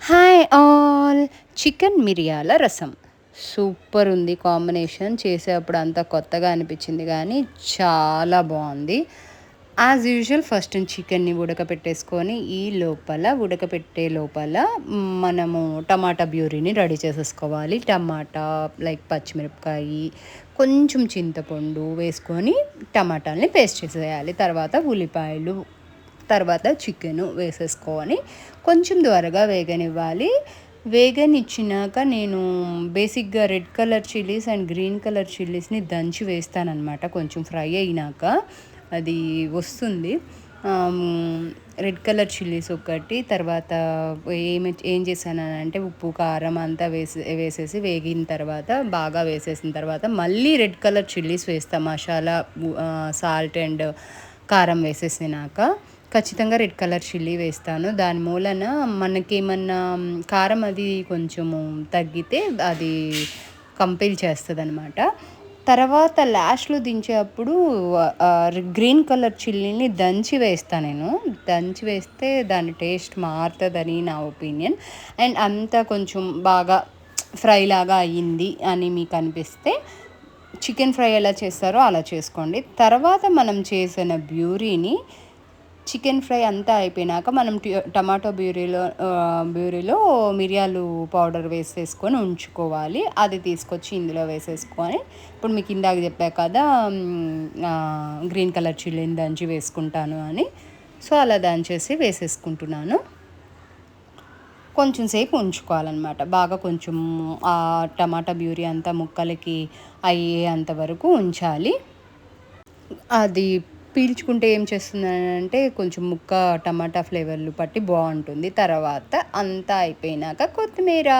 Hi all! Chicken మిరియాల రసం. Super ఉంది కాంబినేషన్. చేసేటప్పుడు అంత కొత్తగా అనిపించింది గానీ, చాలా బావుంది. యాజ్ యూజువల్ ఫస్ట్ చికెన్‌ని ఉడకపెట్టేసుకొని, ఉడకపెట్టే లోపల మనము టమాటా ప్యూరీని రెడీ చేసేసుకోవాలి. టమాటా, లైక్ పచ్చిమిరపకాయి, కొంచెం చింతపండు వేసుకొని టమాటాలని పేస్ట్ చేసేయాలి. తర్వాత ఉల్లిపాయలు, తర్వాత చికెను వేసేసుకొని కొంచెం త్వరగా వేగనివ్వాలి. వేగనిచ్చినాక నేను బేసిక్‌గా red colour chillies and green colour చిల్లీస్‌ని దంచి వేస్తాననమాట. కొంచెం ఫ్రై అయినాక అది వస్తుంది. రెడ్ కలర్ చిల్లీస్ ఒకటి, తర్వాత ఏం చేశాననంటే ఉప్పు, కారం అంతా వేసేసి వేగిన తర్వాత బాగా వేసేసిన తర్వాత మళ్ళీ రెడ్ కలర్ చిల్లీస్ వేస్తా. మసాలా, సాల్ట్ అండ్ కారం వేసేసినాక ఖచ్చితంగా రెడ్ కలర్ చిల్లీ వేస్తాను. దాని మూలన మనకేమన్నా కారం అది కొంచెము తగ్గితే అది కంపెల్ చేస్తదనమాట. తర్వాత లాస్ట్‌లో దించేటప్పుడు గ్రీన్ కలర్ చిల్లీని దంచి వేస్తా నేను. దంచి వేస్తే దాని టేస్ట్ మారుతదని నా ఒపీనియన్. అండ్ అంతా కొంచెం బాగా ఫ్రై లాగా అయ్యింది అని మీకనిపిస్తే చికెన్ ఫ్రై ఎలా చేస్తారో అలా చేసుకోండి. తర్వాత మనం చేసిన చికెన్ ఫ్రై అంతా అయిపోయినాక మనం టమాటో ప్యూరీలో మిరియాలు పౌడర్ వేసేసుకొని ఉంచుకోవాలి. అది తీసుకొచ్చి ఇందులో వేసేసుకొని, ఇప్పుడు మీకు ఇందాక చెప్పా కదా గ్రీన్ కలర్ చిల్లీని దంచి వేసుకుంటాను అని. సో, అలా దంచేసి వేసేసుకుంటున్నాను. కొంచెం సేపు ఉంచుకోవాలన్నమాట. బాగా కొంచెం టమాటా ప్యూరీ అంతా ముక్కలకి అయ్యేంత వరకు ఉంచాలి. అది పీల్చుకుంటే ఏం చేస్తుందనంటే కొంచెం టమాటా ఫ్లేవర్లు పట్టి బావుంటుంది. తర్వాత అంతా అయిపోయినాక కొత్తిమీర